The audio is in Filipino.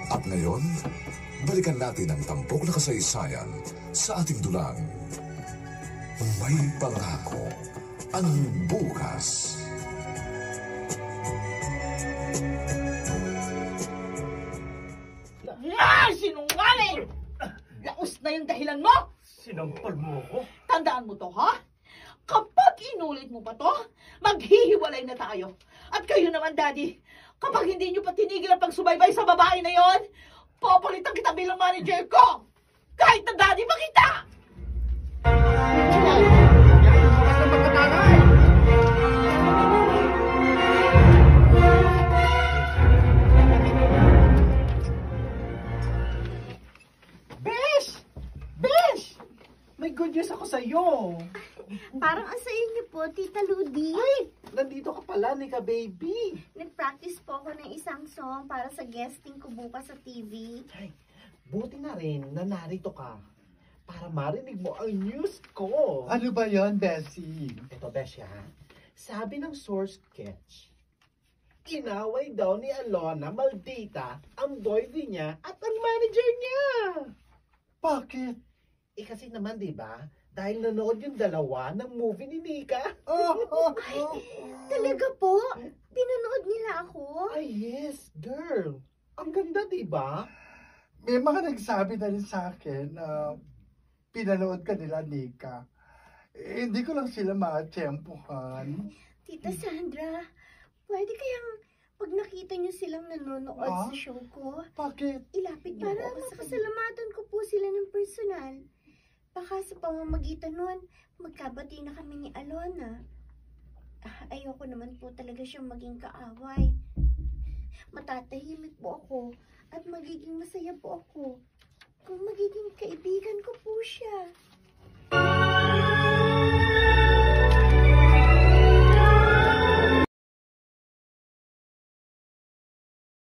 At ngayon, balikan natin ang tampok na kasaysayan sa ating dulang. May pangako ang bukas. Sinungaling! Laos na yung dahilan mo! Sinampal mo ako? Tandaan mo to, ha? Kapag inulit mo pa to, maghihiwalay na tayo. At kayo naman, Daddy, kapag hindi nyo pa tinigil ang pagsubaybay sa babae na yon, papalitan kita bilang manager ko! Kahit na Daddy makita! Besh! Besh! May good news ako sa'yo. Parang ang sayo niyo po, Tita Ludi. Ay! Nandito ka pala, Nika baby. Nag-practice po ako ng isang song para sa guesting ko bukas sa TV. Ay, buti na rin na narito ka para marinig mo ang news ko. Ano ba yon, Bessie? Ito, Besh, ha? Sabi ng source sketch, inaway daw ni Alona Maldita ang boyfriend niya at ang manager niya. Bakit? Kasi naman, di ba? Dahil nanood yung dalawa ng movie ni Nika. Talaga po? Pinanood nila ako? Ay, yes, girl. Ang ganda, di ba? May mga nagsabi na rin sa akin na pinanood ka nila, Nika. Hindi ko lang sila matsyempohan. Tita Sandra, pwede kayang pag nakita niyo silang nanonood sa show ko, Bakit? ilapit niyo po ako sa pasalamatan ko po sila ng personal. Baka sa pamamagitan nun, magkabati na kami ni Alona. Ayoko naman po talaga siyang maging kaaway. Matatahimik po ako at magiging masaya po ako kung magiging kaibigan ko po siya.